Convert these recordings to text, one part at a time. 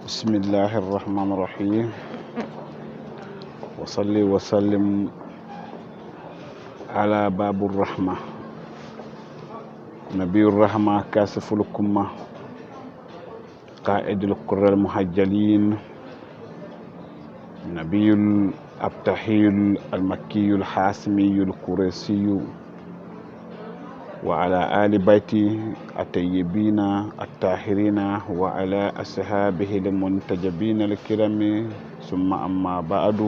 بسم الله الرحمن الرحيم وصلي وسلم على باب الرحمة نبي الرحمة كاشف الكمة قائد القرى المحجلين نبي الأبتحيل المكي الحاسمي القريسي وعلى آل بيته الطيبين الطاهرين وعلى أصحابه المنتجبين الكرام ثم أما بعد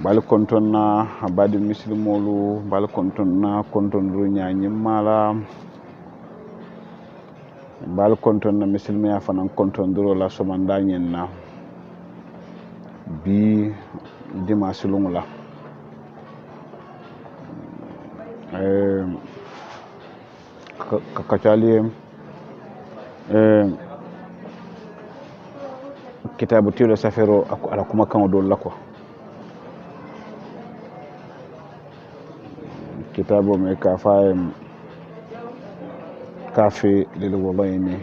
بل كنتنا بعد مسلمولو بل كنتنا رنيا نمالا بل كنتنا مسلميا فنان كنتن درو لا سمندانينا بي ديماس لونغلا kakacali kitabu tilo safero ala kuma kan do lako kitabu me kafa kafi lil walaini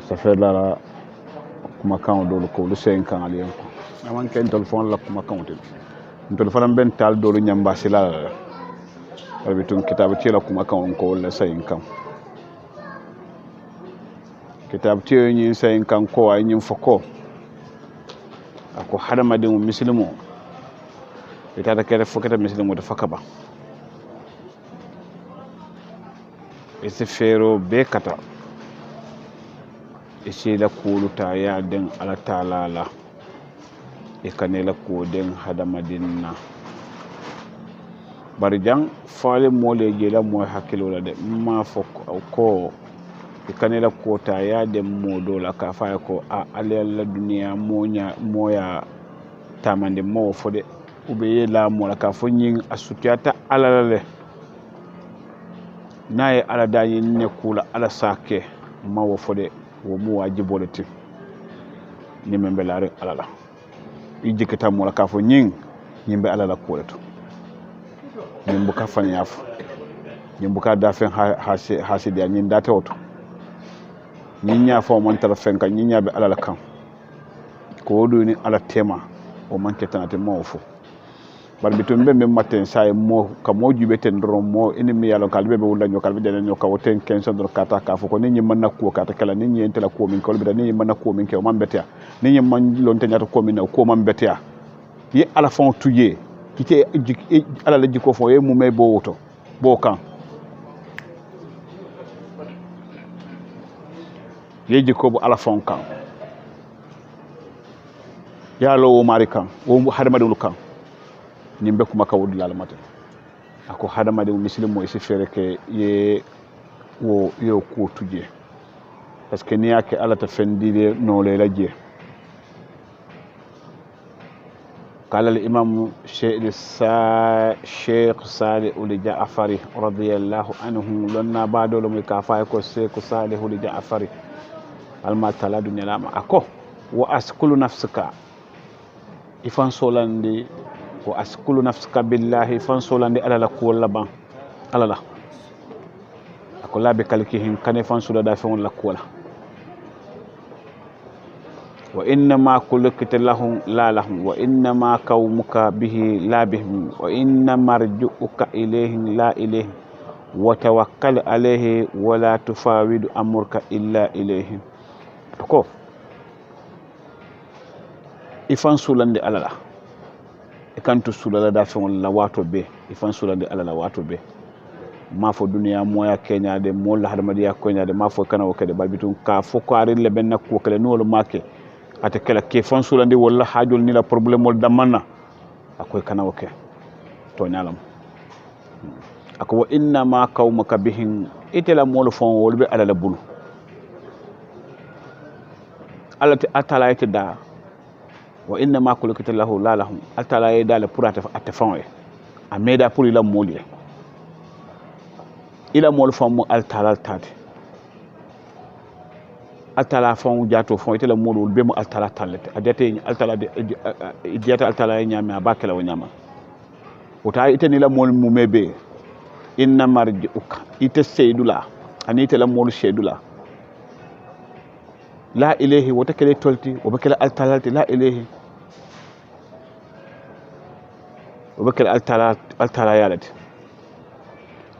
safela kuma kan do ko lu sen kan aliyan ko aman ken telefon la kuma kan to ntol fanan ben tal do nyamba sila rabitun kitabu tila kuma kan ko wala sayin kan kitabu tiyo yin sayin kan ko ay yin foko ako hadama de muslimo ita da kare fokata muslimo da fakaba ese fero be kata ese la kuluta ya den ala taala la ikanela ko den hadama dinna barjang faale mole jela moy hakkilo la de ma fok ko ikanela ko ta ya de modo la ka fa ko a alella duniya moya tamande mo fode ube la mo la ka fo nyin asutiata alalale naye ala dayi ne kula ala sake ma wo fode wo mu wajibolati ni membe la rek alala ijikita mo la ka fo nyin nyimbe alala kuleto nyimbuka fanyafu nyimbuka dafen hasi dia nyin data oto nyinya fo mon tara fenka nyinya be alala kan ko do ni ala tema o man ketanate mo fo barbitu mbembe maten say mo ka mo jubeten dron mo enemi yalo kalbe be wula nyokal be denen nyoka woten kenso dro kata ka fo ko ni man nakko kata kala ni nyi entela ko min ko be ni man nakko min ke o man betia ni nyi man lonte nyata ko min ko man betia yi ala fon tuye kite ala la jiko fo e mu me bo woto bo kan ye jiko bo ala fon kan ya lo o mari kan o hadama de kan nimbe kuma ka wodi lala mate ako hadama de muslimo e fere ke ye wo yo ko tuje parce que ni yake ala ta fendide no le laje قال الإمام الشيخ صالح الجعفري رضي الله عنه لنا بعد لم يكافئك الشيخ صالح الجعفري المثل دنيا لما أكو وأسكل نفسك إفان سولندي وأسكل نفسك بالله إفان سولندي على لا كول لبان على لا أكو لا بكالكهم كان إفان سولدا فون لا كولا وإنما كلكت لهم لا لهم وإنما قومك به لا بهم وإنما رجوك إليهم لا إليهم وتوكل عليه ولا تفاوض أمرك إلا إليهم أكو إفان سولند على لا إكانت سولند دافعون لا واتو به إفان سولند على لا واتو به ما فو دنيا مويا كينيا دي مول هرمديا كينيا دي ما فو كنا وكده بالبيتون كا فوكارين لبنك وكله نول ماكي ate kala ke fansulande wala hajol ni la problème wol damanna akoy kana woke to nyalam ako wa inna ma qaumaka bihin itela mol fon wol be ala la bulu alati atala ite da wa inna ma kulukita lahu la lahum atala ida la purata atafon e ameda pour ila moli ila mol fon mu altala tati altala fon jato fon itela modul be mo altala talete adete altala de diata altala nyama abakela wonyama ota iteni la mol mu mebe inna marjuka ite seydula ani itela mol seydula la ilahi wota kele tolti o bakela altalalti la ilahi o bakela altala yalati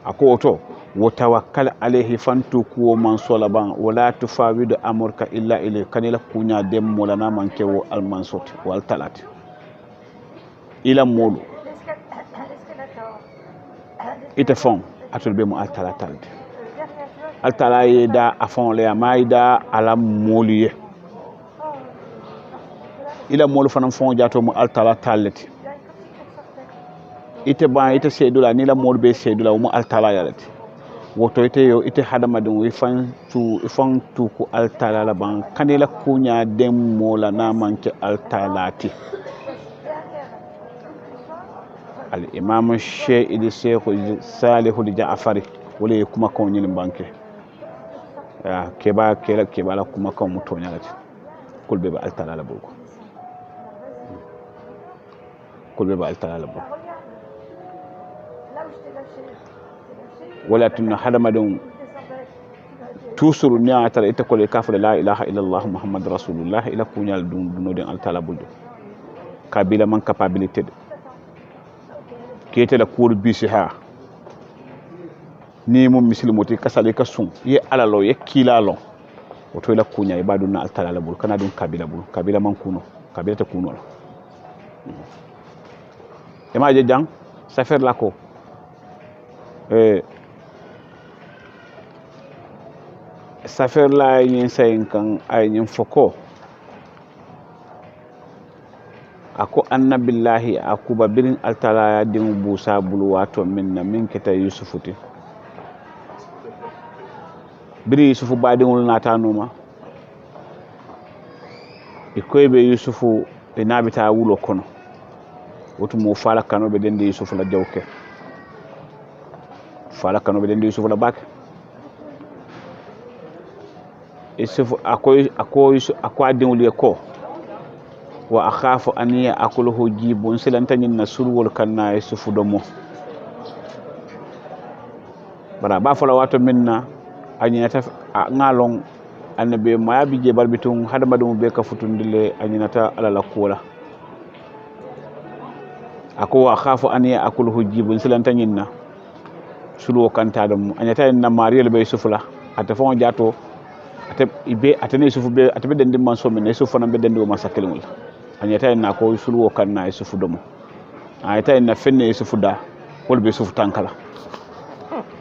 ako oto وتوكل عليه فانتو من صلبان ولا تفاوض امرك الا اليه كان لا كونيا دم مولانا مانكو المنصوت والتلات الى مولو itafon atul be mo altala talde altala yeda afon le maida ala moliye ila molu fanam fon jato mo altala talati ite ba ite sedula ni la molu be sedula mo altala yalati woto ite yo ite hadama dum ifan tu ku altala la ban kanela kunya dem mola na manke altalati al imam shaykh salih al ja'fari wala kuma ko nyil banke ya keba la kuma ko mutonyalati kulbe ba altala la buko kulbe ba altala la buko ولا تن حدا مدون توسر نياتر اتكل كافر لا اله الا الله محمد رسول الله الى كونيال دون دين التالا بولد كابيلا من كابابيليتي كيتلا كور بيسها ni mum muslimoti kasale kasum ye alalo ye kilalo oto ila kunya ibadu na altala bul kana dun kabila man kuno kabila ta kuno e ma je jang ça faire la ko safer la yin sayin kan ayin foko ako annabillahi akuba birin altala din busa bulu wato minna min kita yusufuti biri yusufu badin wulna ta noma ikoybe yusufu inabita wulo kono wotu mo fala kanobe dende yusufu la jawke fala kanobe dende yusufu la bak yusufu ako adin wuli ko wa akhafu an ya'kuluhu jibun silantanin nasulul kanna yusufu domo bara ba fala wato minna anyinata ngalong annabi mayabi je barbitun hadama dum be ka futundile anyinata alala kola ako wa akhafu an ya'kuluhu jibun silantanin na sulu kanta dum anyata na mariel be yusufula atafon jato ibe atene yusufu be atabe den man so men yusufu nan be den do masakelul anyata na ko sulu kanna yusufu domo ayata na fenne yusufu da wol be yusufu tankala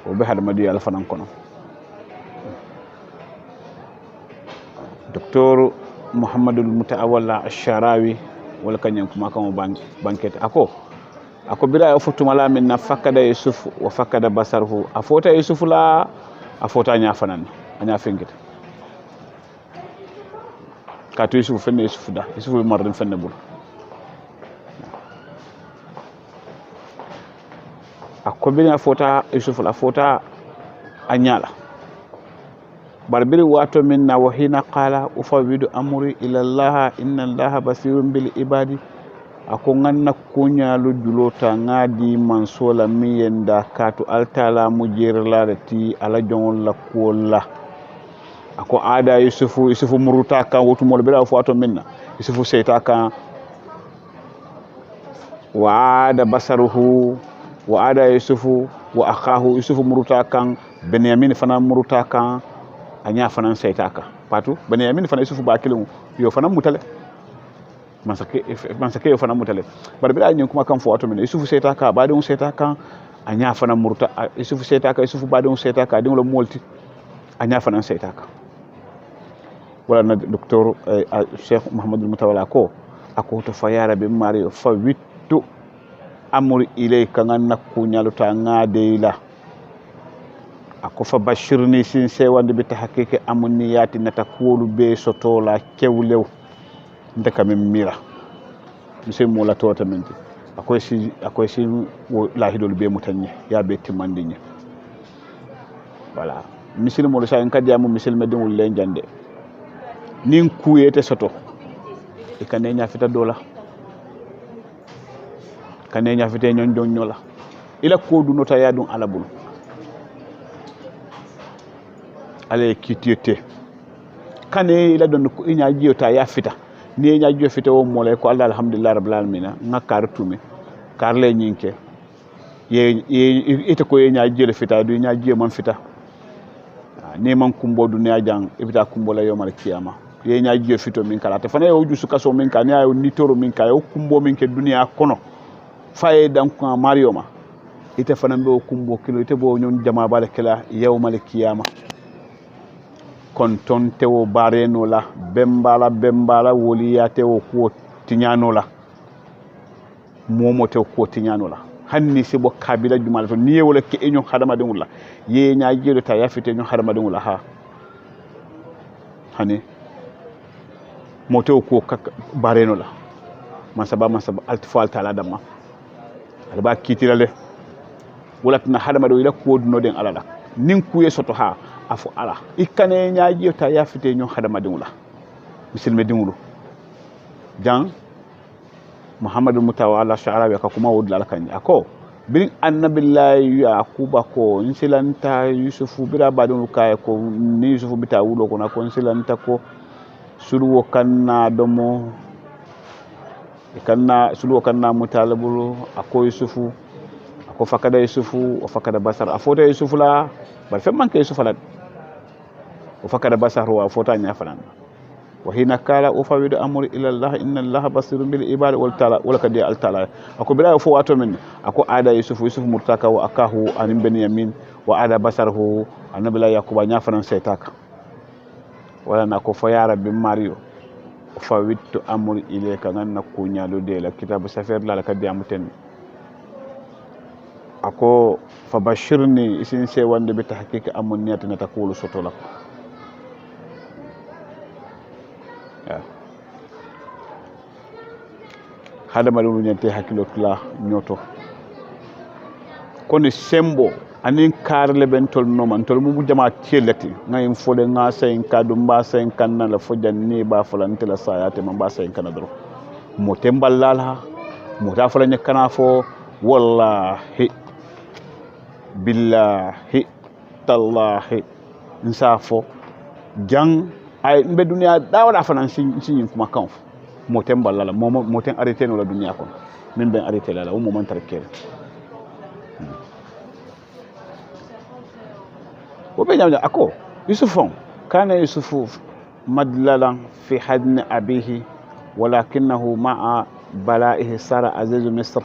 o be hadama di ala fanan kono docteur muhammadul mutaawalla ash-sharawi wala kanyen kuma kan banket ako bira futuma la min fakada yusuf wa fakada basarhu afota yusuf la afota nya fanan anya fingita ka to yusuf fenne yusuf da yusuf marin fenne bul ako bira afota yusuf la afota anyala barbiri wato minna wa hina qala ufawidu amri ila allah inna allah basirun bil ibadi ako nganna kunyalu julota ngadi mansola miyenda katu altala mujirla ti ala jongol la kola ako ada yusufu muruta kan wotu mol bela wato minna yusufu seyta kan wa ada basaruhu wa ada yusufu wa akhahu yusufu muruta kan benyamin fana muruta kan anya fanan saytaka patu bani yamin fanan yusufu bakilun yo fanan mutale mansake yo fanan mutale barbi anyin kuma kan fo wato min yusufu saytaka badun saytaka anya fanan murta yusufu saytaka yusufu badun saytaka din lo molti anya fanan saytaka wala na docteur cheikh muhammadul mutawalla ko ako to fayara be mari fa wittu amuri ilayka nganna kunyaluta ngadeila ako fa bashirni sin sewande bi tahqiqi amunni yati nata kolu be sotola kewlew ndeka min mira monsieur mola tota menti akoy si lahidol be mutanni ya be timandini voilà misil mo sa en kadiamu misil medin wul len jande nin kuyete soto e kane nya fita dola kane nya fite nyon jonyola ila ko du nota yadun alabul ale kitiyete kane ila don ko inya jiyo ta ya fita ni nya jiyo fita wo mo lay ko Allah alhamdulillah rabbil alamin ngakar tumi karle nyinke ye ite ko nya jiyo fita du nya jiyo man fita ni man kumbo duniya jang ibita kumbo la yomal kiyama ye nya jiyo fito min kala te fana yo jusu kaso min kan ya ni toro min ka yo kumbo min ke duniya kono faye dan ko marioma ite fana be kumbo kilo ite bo nyon jama bala kala yawmal kiyama kon ton tewo bareno la bembala woliyate wo ko tinyano la momo te ko tinyano la hanni se bo kabila jumal to ni wala ke enyo hadama de wala ye nya jelo ta yafite enyo hadama de wala ha hani moto ko bareno la masaba altifal taala damma alba kitirale wala tna hadama do ila ko no den alala nin kuye soto ha afu ala ikane nya jelo ta yafite enyo hadama de wala muslime dingulo jang muhammadu mutawala sha'arabi ka kuma wudla alkan ako bin annabillahi yaquba ko insilanta yusufu bira badun kay ko ni yusufu bita wulo ko na ko insilanta ko suluwo kanna domo kanna suluwo kanna mutalabulu ako yusufu ako fakada yusufu o fakada basar afota yusufu la bar fe manke yusufu la o fakada basar wa fota nya fanan وهنا قال أفوض أمري إلى الله إن الله بصير بالعباد ولقد تعالى أكو بلا فواتو من أكو عاد يوسف مرتكا وأكاه عن بنيامين وعاد بصره أن بلا يعقوب نافنا سيتاك ولا نكو فيا رب ماريو أفوض أمري إليك أن نكون يالو ديلا كتاب سفر لا لقد يامتن أكو فبشرني إسين سيوان بتحقيق أمنياتنا تقول سطولك hada malulu nyante hakilo tula nyoto kono sembo anin karle ben tol no man tol mu jama tielati ngay fole nga sen kadu mba sen kanna la fojan ni ba fulante la sayate man ba sen kanadro mo temballala mo ta fulanya kana fo wallahi billahi tallahi insafo jang ay mbe duniya dawada fanan sin kuma kan moten ballala moten arrêté no la duniya kon min ben arrêté la o moment tarkere o be nyamja ako yusufon kana yusufu madlalan fi hadn abihi walakinahu ma'a bala'ihi sara aziz misr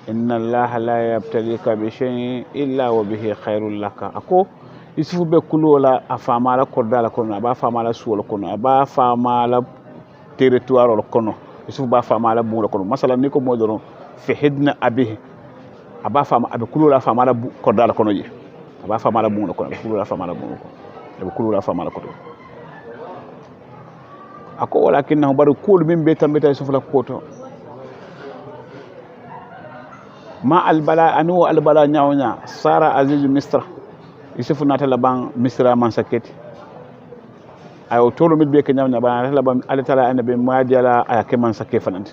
inna allaha la yabtalika bi shay'in illa wa bihi khairul laka ako yusufu be kulola afamala kordala kono aba famala suwol kono aba famala territoire lo kono yusufu ba famala bulo kono masalan ni ko modoro fi hidna abihi aba fama abe kulola famala kordala kono je aba famala bulo kono kulola famala bulo kono aba kulola famala kono ako walakinnahu baru kul min be tambeta yusufu la koto ma albala anu albala nyawnya sara aziz misra yusufu nata laban misra man saketi ayo tolo mid be kenyam na ba laban altala annabi muadiyala ayake man sakke fananti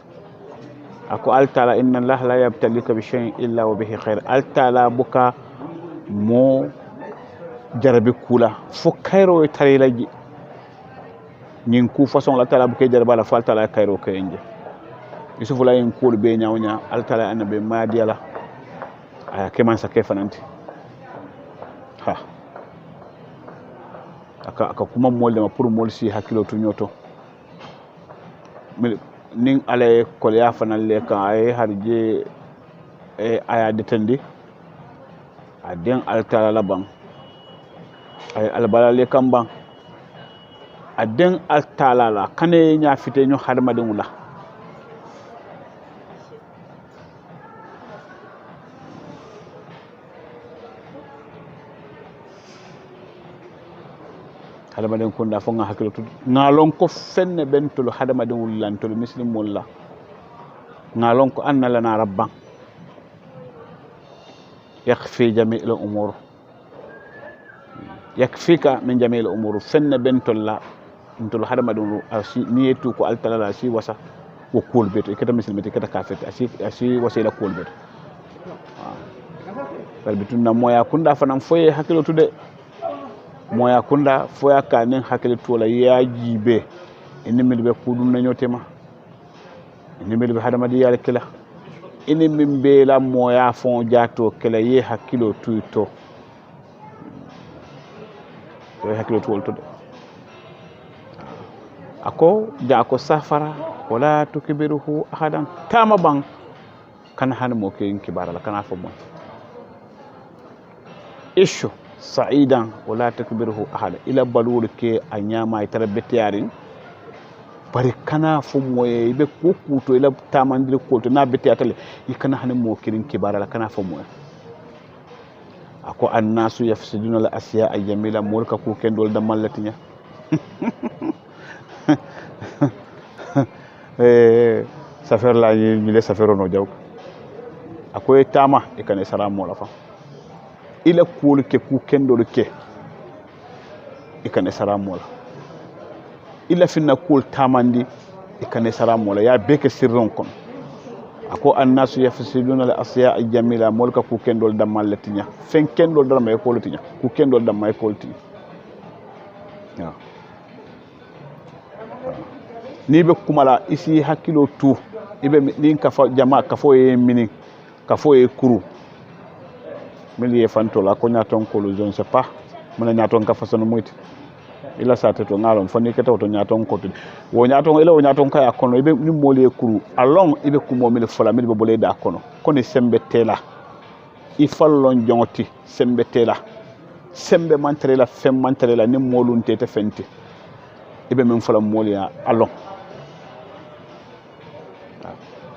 ako altala inna allah la yabtalika bi shay'in illa wa bihi khair altala buka mo jarabi kula fo kayro tare laji nyin ku façon la tala buke jaraba la faltala kayro kayenje yusufu la yin kul be nyawnya altala annabi muadiyala ayake man sakke fananti ha aka kuma molle ma pour mol si hakilo to nyoto nin ale ko ya fanal le kan ay harje e aya detandi aden altala laban ay albala le kan ban aden altala la kane nya fite nyo harma den wala hadamaden kunda fo nga hakilo ngalon ko fenne bentolo hadamaden wullantolo muslim mulla ngalon ko anna lana rabban yakfi jami'il umur yakfika min jami'il umur fenne bentolla ntolo hadamaden asi niyetu ko altala si wasa ko kolbeto ikata muslimete ikata kafete asi wasila kolbeto bal bitunna moya kunda fanam foye hakilo tude moya kunda foya kanin hakili tola ya jibe inni min be kudun na nyotema inni min be hadamadi yalla kila inni min be la moya fon jato kila ye hakilo tuito ye hakilo tuolto ako ja ko safara wala tukbiruhu ahadan tama bang kana han mo ke kibara la kana fo mo ishu sa'idan wala takbiruhu ahada ila balul ke anyama itara betiyarin bari kana fo moye be kokuto ila tamandire kolto na betiyatale ikana han mo kirin kibara la kana fo moye ako annasu yafsiduna al asya ayyamila mulka ku kendol da mallatinya safar la ni le safaro no jaw akoy tama ikane salamu la fa ila kuul ke ku kendol ke ikane salamu la ila finna kuul tamandi ikane salamu la ya beke sirron kon ako annasu yafsiduna al asya jamila molka ku kendol damal latinya fen kendol dara may ko latinya ku kendol dam may ko latinya ni be kumala isi hakilo tu ibe nin ka fa jama ka fo e mini ka fo e kuru mili e fantola ko nyaton ko je ne sais pas mona nyaton ka façon muyti ila sate to ngalon foni ke to nyaton ko to wo nyaton ila wo nyaton ka akono ibe ni moli e kuru along ibe kumo mili fola mili be bolé da akono koni sembe tela i fallon jongoti sembe tela sembe mantrela fem mantrela ni molunte te fenti ibe men fola moli along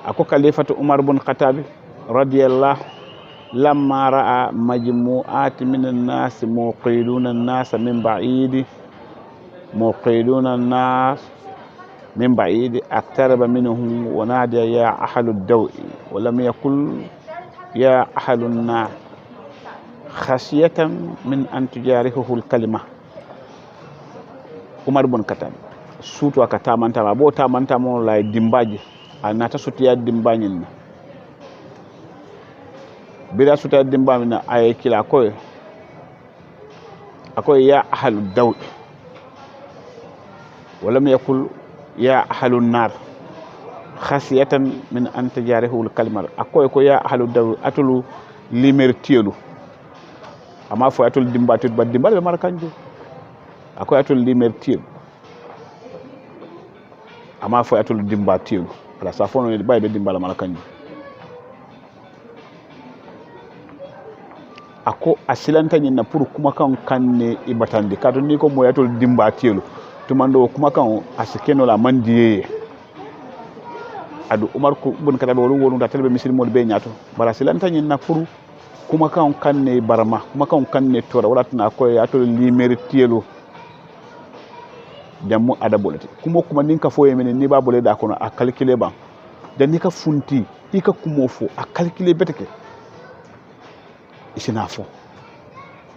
ako khalifatu umar bin khattab radiyallahu lamma ra'a majmu'at min an-nas muqiluna an-nas min ba'id muqiluna an-nas min ba'id aqtaraba minhum wa nadiya ya ahlu ad-dawi wa lam yakul ya ahlu an-nar khashiyatan min an tujarihu al-kalima umar bin khattab sutu akatamanta bo tamanta mo lay dimbaji anata sutiya dimbanyin bila sutiya dimbamina ay kila koy akoy ya ahlu daw wala yakul ya ahlu nar khasiyatan min an tajarihu al kalmar akoy ko ya ahlu daw atulu limertielu ama fo atul dimbatit ba dimbal be markanju akoy atul limertielu ama fo atul dimbatielu ala safono ni baybe dimbala mala kanju ako asilanta ni na pour kuma kan kanne ibatandi kadu ni ko moyatol dimbatielu tumando kuma kan asikeno la mandiye adu umar ko bon kadabe wolu da telbe misil mod be nyato bala silanta ni na pour kuma kan kanne barama kuma kan kanne tora wala tana ko yatol limertielu jamu adabolati kuma ninka fo yemene ni babole da kono a calculer ban dan ni ka funti ika kumo fo a calculer beteke isina fo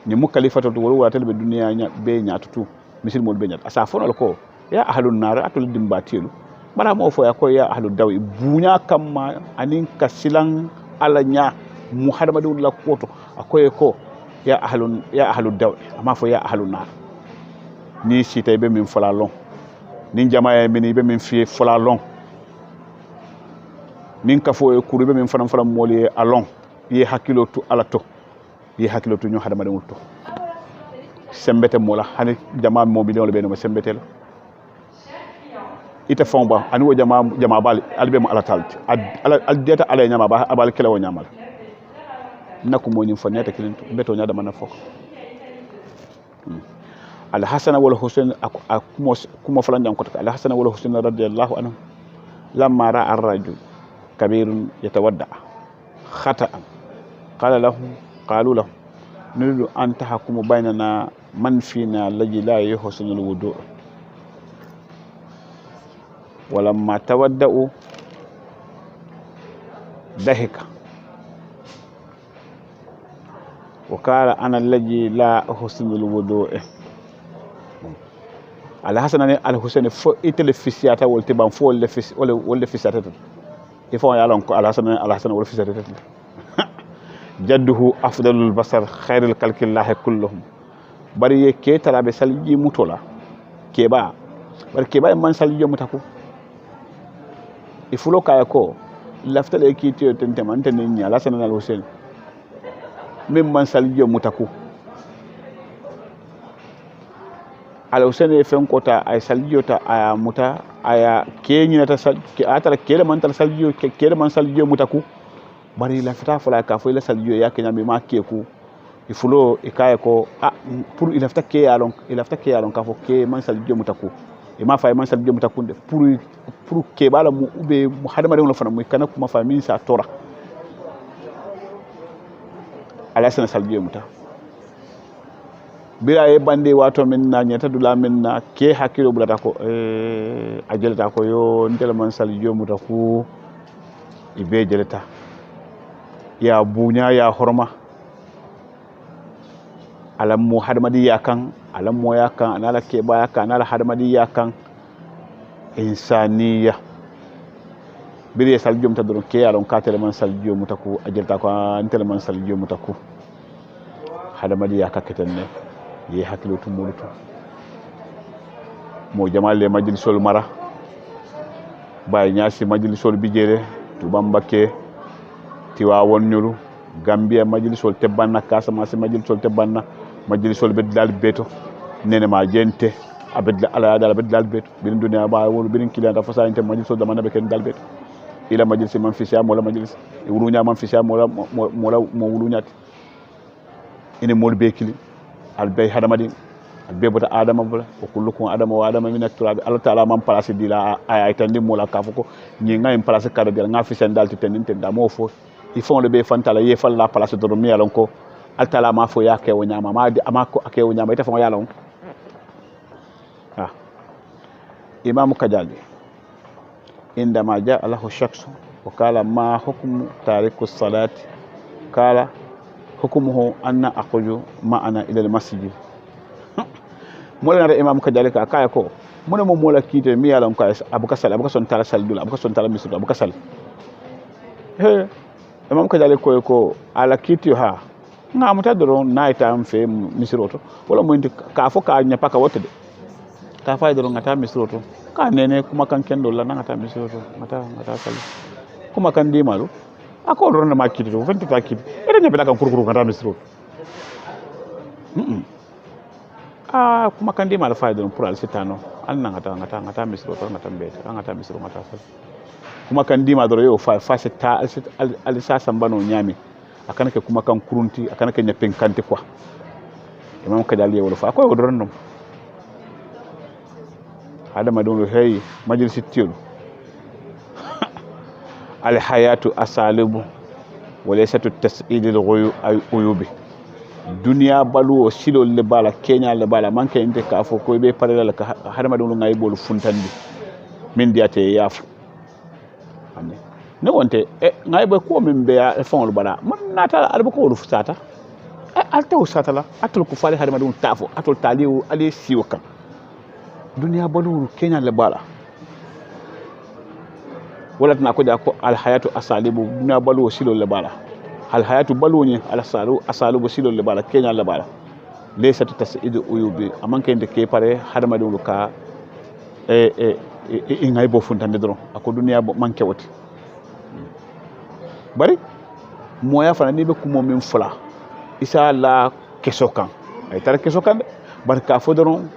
ni mu khalifatu wala wala telbe duniya nya be nyaatutu misil mol be nyaat asa fo ko ya ahlun nar atul dimbatielu bala mo fo ya ko ya ahlud dawi bunya kamma anin ka silan alanya muhammadu la koto akoy ko ya ahlud dawi ama fo ya ahlun nar ni sita be min fola long nin jamaaya min be min fi fola long nin ka fo e kuru be min fanam falam moli along ye hakilo tu alato ye hakilo tu nyo hadama de wulto sembete mola hani jama mo bi le be no sembete la ita fomba ani wo jama bal albe mo alatalti al deta ala nyama ba abal kala wo nyamal nako mo nyim foneta kilinto beto nyada man foko الحسن والحسين كما فلان جام كتك الحسن والحسين رضي الله عنهم لما راى الرجل كبير يتودع خطأ قالوا له نريد ان تحكم بيننا من فينا الذي لا يحسن الوضوء ولما تودعوا ضحك وقال انا الذي لا احسن الوضوء الحسن الحسين فو ايتل فيسياتا ولتي بان فو ولا فيسياتا يفون يالون كو الحسن ولا فيسياتا جده افضل البصر خير الخلق الله كلهم bari ye ke tara be salji mutola keba bari keba man salji mutako ifulo kaya ko laftale kitiyo tente man tenne nya la sanan al hussein même man salji mutako al hussein e fen kota ay salji ta aya muta aya kenyina ta sal ke atara kele man tal salji kele man salji mutako bari la fata fala ka fo ila salji ya kenya be ma keku ifulo ikaye ko pour il afta ke yalon ka fo ke man salji mutako e ma fay man salji mutako de pour ke bala mu ube mu hadama de fana mu kana kuma fa min sa tora ala sana salji muta bira e bande wato min na nyata dula min na ke hakilo bulata ko a jelata ko yo ndel man salji mutako ibe jelata ya bunya ya horma alam mo hadamadiya kan alam mo ya kan anala ke baya kan anala hadamadiya kan insaniya biri saljum ta don ke alon ka teleman saljum mutaku ajelta ko teleman saljum mutaku hadamadiya ka ketenne ye hakilo tumulutu mo jamaale majlisol mara bay nyaasi majlisol bijere tubambake tiwa wonnulu gambia majlisol tebanna Casamance majlisol tebanna majlisol beddal beto nene ma jente abedla ala dal beddal beto bin dunya ba wolu bin kilanta fa sayinte majlisol da manabe ken dal beto ila majlis man fi siam wala majlis wulunya man fi siam wala mo wulunyat ine mol be kili al bay hadamadi al be bota adama bula o kullukum adama wa adama min turabi Allah taala man place dila ay tandi mola kafuko ñi ngay place kado del nga fi sen dal tenin tenda mo fo il faut le be fantala ye fal la place do mi alon ko altala ma fo yake o nyama ma di amako ake o nyama ite fo yalon imam kajali indama jaa lahu shakhs wa qala ma hukmu tariku salati qala hukmuhu anna aquju ma'ana ila al-masjid mola imam kajali ka kaya ko mona mo mola kite mi yalon ko abuka son tala sal dula abuka son tala misru abuka sal imam kajale ko ala kitiyo ha nga muta doron naita am fe misroto wala mo indi ka fo ka nya paka wote de ka fa doron ngata misroto ka nene kuma kan kendo la ngata misroto ngata sal kuma kan di malu ako doron na makiti to fenti ta kiti ere nya bela kan kurkuru ngata misroto kuma kan di malu fa doron pour al sitano an ngata misroto ngata mbete ngata misroto ngata sal kuma kan dima doro yo fa ta alisa sambano nyami akana ke kuma kan kurunti akana ke nyapen kante kwa imam kadali wala fa ko wodoron nom adama don hey majlis tiyo al hayatu asalibu walaysatu tas'id al uyubi dunya balu o silo le bala kenya le bala manke inte ka fo ko be parela la adama don ngai bolu funtandi min diate yafu ne wonte ngay be ko min be fon bala man nata alba ko rufsata alta usata la atul ku fali hadama dum tafo atul taliu ali siwaka dunya baluru kenya le bala wala tana ko da ko al hayatu asalibu dunya balu silo le bala al hayatu baluni al asalibu silo le bala kenya le bala laysa tas'idu uyubi amanke inde ke pare hadama dum ka ngay bo funtande dron ako dunya manke woti bari moya fana ni be kumo min fula isa la kesokan ay tar kesokan barka fo doron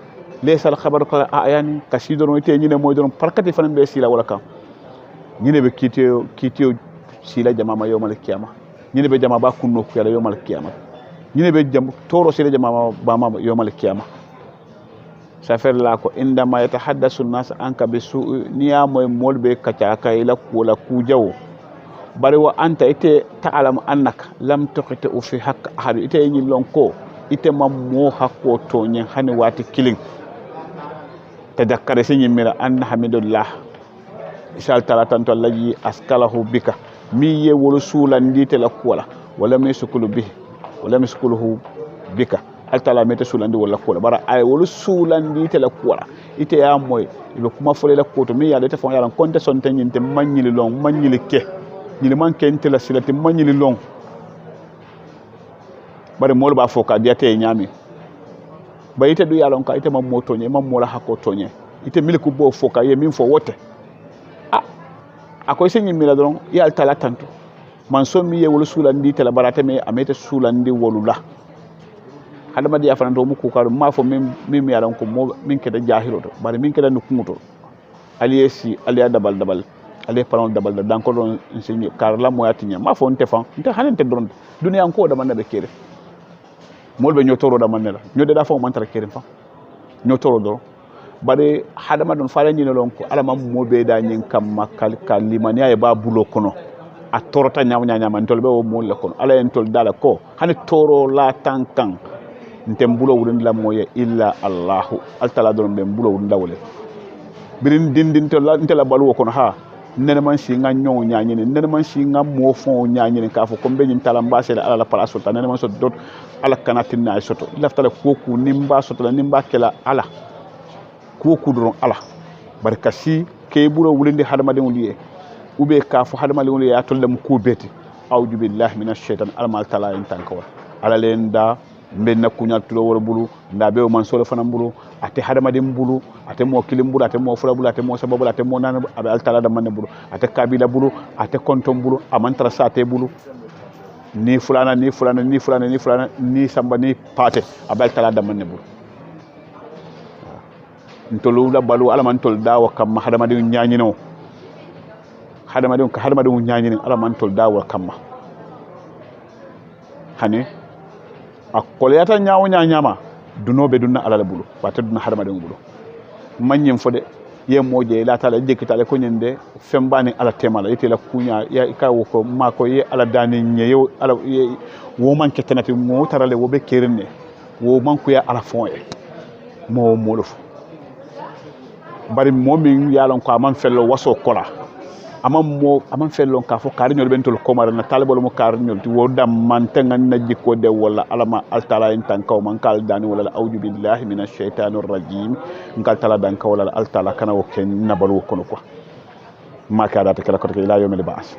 lesal khabar ka ayani kasi doron te ñine moy doron parkati fana be sila wala kam ñine be kitiyo sila jama ma yowmal qiyamah ñine be jama ba kunno ko yalla yowmal qiyamah ñine be jam toro sila jama ba ma yowmal qiyamah safer la ko indama yatahaddasu an-nas anka bisu niya moy molbe kaca kay la ko la ku jaw bari wa anta ite ta'lam annaka lam tuqita fi haqq ahad ite yi lonko ite mammo hakko to nyen hani wati killing tadakkare sin mira anna hamidullah isal talatan to laji askalahu bika mi ye wolu sulandite la kola wala misukulu bi wala misukuluhu bika altala meta sulandi wala kola bara ay wolu sulandite la kola ite ya moy ibe kuma fole la koto mi ya de tefon yaran konte son tanyinte manyili long manyili ke ñili man kente la silati manyili long bari mol ba foka diate nyami ba ite du yalon ka ite mam motoñe mam mola hako toñe ite miliku bo foka ye min fo wote akoy sen yimila don yal tala tanto man so mi ye wol sulandi tela barate me amete sulandi wolula hadama dia fana do mu ko karu ma fo min yalon ko mo min keda jahilo to bari min keda nukuto aliesi aliya dabal ale paron dabal dan ko don enseigner car la moyatinya ma fo nte fan nte hanente don duniya ko da man be kere molbe nyotoro da man la nyode da fo man tara kere fa nyotoro do bari hadama don fara nyino lon ko alama mo be da nyin kam makal kalimani ay ba bulo kono a torota nyama man tolbe o mo le kono ala en tol dala ko hani toro la tankan ntem bulo wudin la moye illa allah altala don be bulo wudin dawle birin dindin to la intela balu kono ha nene man si nga nyon nyaanyini nene man si nga mo fon nyaanyini ka fo ko be nyin tala mbasel ala la pala sota nene man so dot ala kanatin na soto laftala koku nimba soto la nimba kela ala koku don ala barkasi ke bulo wulinde hadama de wuliye ube ka fo hadama de wuliye ya tollem ko beti a'udhu billahi minash shaitan almal tala en tanko ala lenda mbenna kunyal tulo woro bulu ndabe o man solo fanam bulu ate hadama de bulu ate mo kilim bulu ate mo fula bulu ate mo sababu ate mo nan abe altala da manne bulu ate kabila bulu ate kontom bulu amantra sate bulu ni fulana ni samba ni pate abe altala da manne bulu ntolu da balu ala man tol dawa kam hadama de nyaanyino hadama de nyaanyino ala man tol dawa kam hani akoleyata nyama dunobe dunna alala bulu wata dunna hadama de bulu manyem fode ye moje la tala jekitale ko nyende fembani ala temala itela kunya ya ikawo ko mako ye ala dani nyeyo ala wo man ketanati mo tarale wo be kerenne wo man ko ya ala fon e mo molof bari momin yalon ko amam fello waso kola amam fello ka fo karinyol bentol komara na talibol mo karinyol ti wodam man tangan na jikko de wala alama altala en tankaw man kal dani wala a'udhu billahi minash shaitanir rajim ngal tala dan ka wala altala kana o ken nabalu kono ko makara ta kala ko ila yomel baas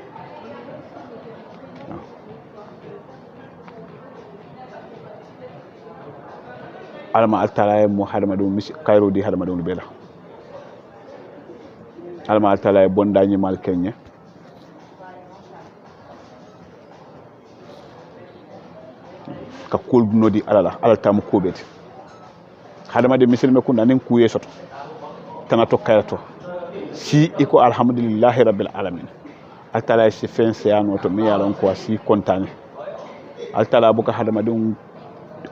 alama altala e muhammadu mis kayro di hadamadu bela alma altala e bondañi mal kenya ka kolnodi alala tam kubeti hadama de misilme kunda nen kuye soto tana to kayto si iko alhamdulillahi rabbil alamin altala si fense ano to mi yalon ko si kontane altala buka hadama dum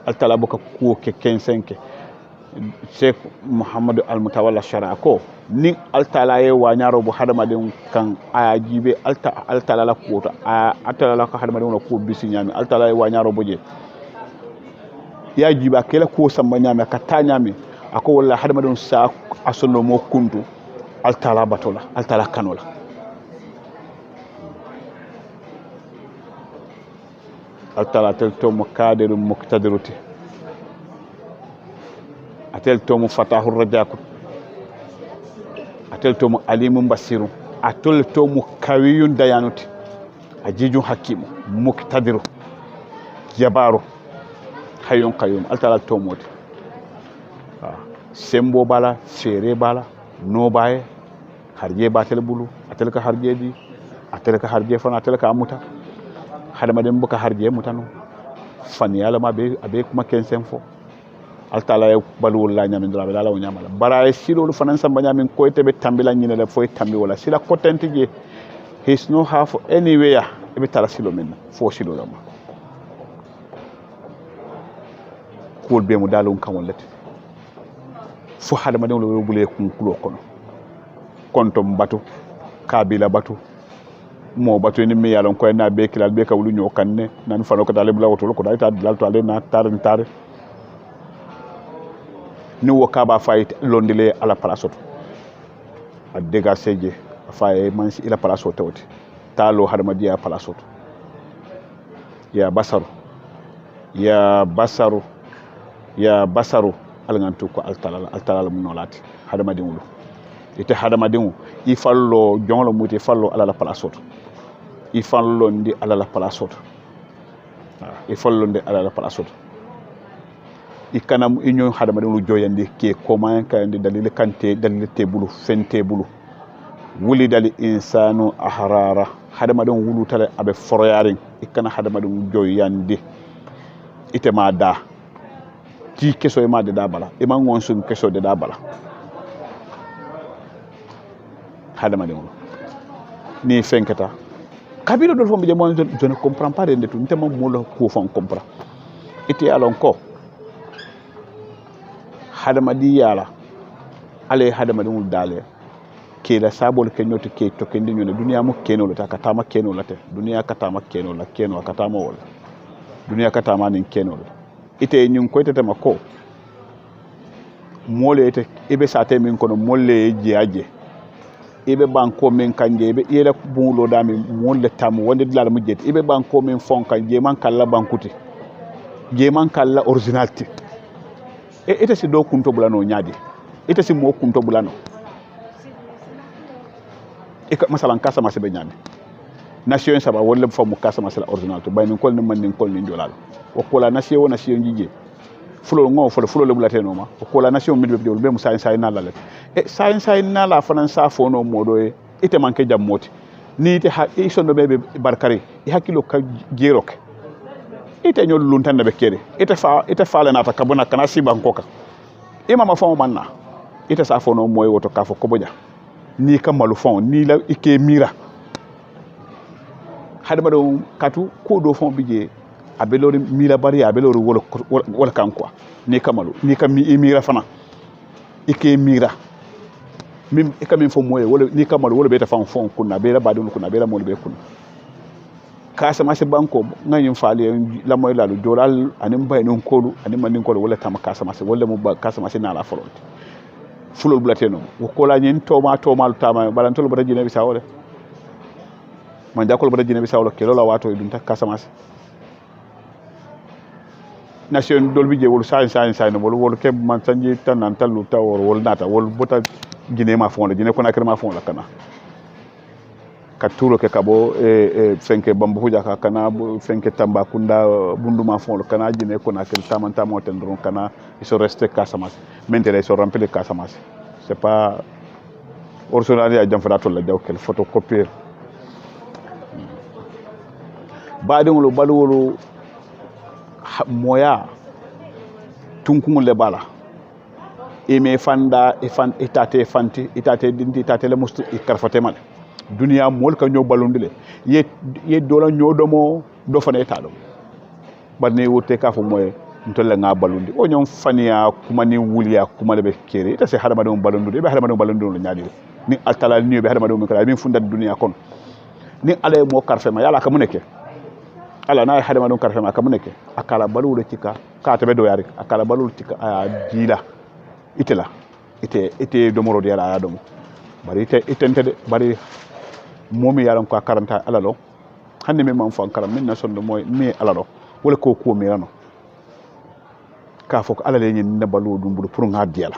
altala buka ko ke 15 Sheikh Muhammadu Al-Mutawalla Shara ko ni altala ye wanyaro bu hadamadin kan aya jibe altala la ko altala la ko hadamadin ko bisi nyami altala ye wanyaro boje ya jiba kala ko samba nyami ka ta nyami ako walla hadamadin sa asono mo kuntu altala batola altala kanola altala tel to mo kaderu muktadiruti atel tomu fatahu rajaku atel tomu alimun basiru atel tomu kawiyun dayanuti ajiju hakimu muktadiru jabaru hayyun qayyum altala tomoti sembo bala fere bala no baye harje batel bulu atel ka harjeji atel ka harje fana atel ka amuta hadama dem buka harje mutano fan yala ma be abe kuma kensen fo altala e balul la nyamin dra la o nyamala bara e silo fanan samba nyamin ko tebe tambila nyine le foy tambi wala sila kotenti je his no half anywhere e be tala silo men fo silo dama ko be mu dalon kan wallati fo hada ma dawlo bule kun kulo kono kontom batu kabila batu mo batu ni mi yalon ko na be kilal be ka wulu nyo kanne nan fano ko dale bula woto ko dal ta dal to ale na tar ni wakaba fayit londile ala palasoto adega seje faye mansi ila palasoto wote talo harmadiya palasoto ya basaru alngantu ko altala munolati hadamadinulu ite hadamadinu ifallo jonglo muti fallo ala la palasoto ifallo ndi ala la palasoto ifallo ndi ala la palasoto ikana inyo hadama dum joyande ke koma kayande dalil kante dalil tebulu fente bulu wuli dal insanu ahrara hadama dum wulu tale abe foroyarin ikana hadama dum joyande itema da ti keso e ma de da bala e ma ngon sun keso de da bala hadama dum ni fenkata kabila do fombe je mo je ne comprends pas de tout ntema mo lo ko fon comprend ite alon ko hadama di yala ale hadama dum dale ke la sabol ke nyoti ke to ke ndinyo duniya mo keno la ta katama keno la te duniya katama keno la keno katama wala duniya katama nin keno la ite nyun ko tete mako mole ite ibe sate min kono molle jiaje ibe banko min kanje ibe yela bunlo dami molle tam wonde dilala mu jet ibe banko min fon kanje man kala bankuti je man kala originality ite si do kunto bulano nyaadi ite si mo kunto bulano ka masalan kasama se be nyaade nation saba wala famu kasama se la originality bayni kol ni man ni kol ni jolal o kola nation jije fulo ngo fulo le bulate no ma o kola nation mi be musa sai na lalet sai na la fanan sa fono modo ite manke jam moti ni ite ha sondo be barkari hakilo ka gerok ite nyol luntan be kere ite fa la nata kabona kana si bankoka imama fon manna ite sa fono moy woto ka fo ko boja ni kamalu fon ni la ike mira hadama do katu ko do fon bije abelori mira bari abelori wala kan quoi ni kamalu ni kam mira fana ike mira mim ikamin fo moy wala ni kamalu wala beta fon kunna be la badul kunna be la mol be kunna kasama se banko nganyum faali la moy lalu dolal anim bay non kolu anim man ko wala tam kasama se wala mo kasama se na la folonte fulol bulateno ko la nyen toma tama balantol bata jine bi sawole man jakol bata jine bi sawlo ke lola wato dum tak kasama se nation dolbi je wol sai no wol ke man sanji tanan talu tawor wol nata wol bota jine ma fon la jine ko na kër ma fon la kana katuro ke kabo fenke bambu hujaka kana fenke tamba kunda bunduma fon kana jine ko na kel tamanta moten ron kana ils sont restés Casamance maintenant ils sont remplis Casamance c'est pas original ya jamfara to la jaw kel photocopier baadingolo balwolo moya tunkungul le bala ime fanda itate fanti itate dinti itate le musti ikarfate mal duniya mol ka ñoo balondile ye dola ñodomo do fane talo barne wote ka fo moy ntolle nga balundi o ñom faniya kuma ni wuliya kuma be kere ta se hadama do balondude be hadama do balondude ñaadi ni altala ni be hadama do min kala min funda duniya kon ni ale mo karfema yala ka muneke ala na hadama do karfema ka muneke akala balude cika ka tabe do yari akala balude cika a dila ite domoro de yala domo bari itente de bari momi yalan ko karanta alalo hande mi man fan karam min na sondo moy mi alalo wala ko mi rano ka fok alale nyin ne balu dum buru pour nga diala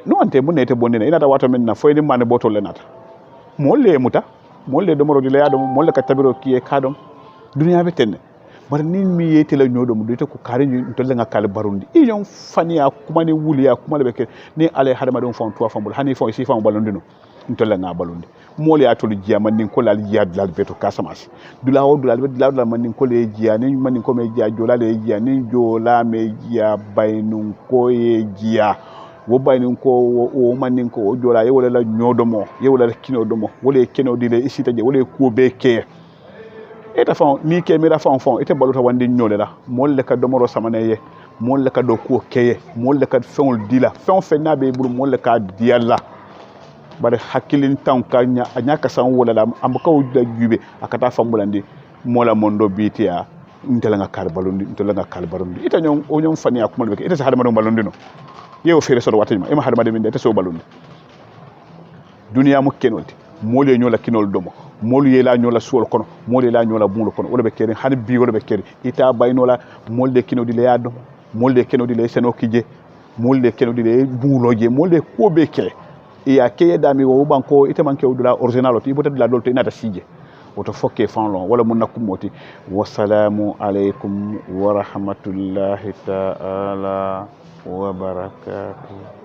no ante mun nete bonnene ina ta wato min na foyni mane botol lenata molle muta molle domoro di la dum molle ka tabiro kiye kadom duniya be tenne bar nin mi yete la nyodom do te ko kare ni to la ngakal barundi e yon fania kuma ni wuliya kuma le be ni ale hadama dum fon to fambul hani fon si fam balondino to la nga balundi mole atolu jiya man nin ko la jiya dal beto Casamance dula o dula be dula man nin ko le jiya ni man nin ko me jiya jola le jiya ni jola me jiya baynun ko ye jiya wo baynun ko o man nin ko jola ye wala la nyodomo ye wala kino domo wala kino dile isita je wala ko be ke eta fon mi ke mi ra fon ete baluta wandi nyole la molle ka domoro samaneye molle ka do ko keye molle ka fon dila fon fenna be buru molle ka diala bare hakilin tan ka nya ka san wala la am ka wuda jube akata fambulandi mola mondo bitia ntela nga kar balundi ntela nga kal balundi ita nyon o nyon fani akuma be ita sa hadama do balundi no yew fere so watima e ma hadama de min de so balundi duniya mo kenolti mole nyola kinol domo molu yela nyola suol kono mole la nyola bunlo kono wala be keri hani bi wala be keri ita baynola molde kino dile yado molde kino dile seno kije molde kino dile bunloje molde ko be ke ya keye dami wo banko ite manke odula original oti bota dila dolto inata sije woto fokke fanlon wala mun nakkumoti wassalamu aleykum wa rahmatullahi taala wa barakatuh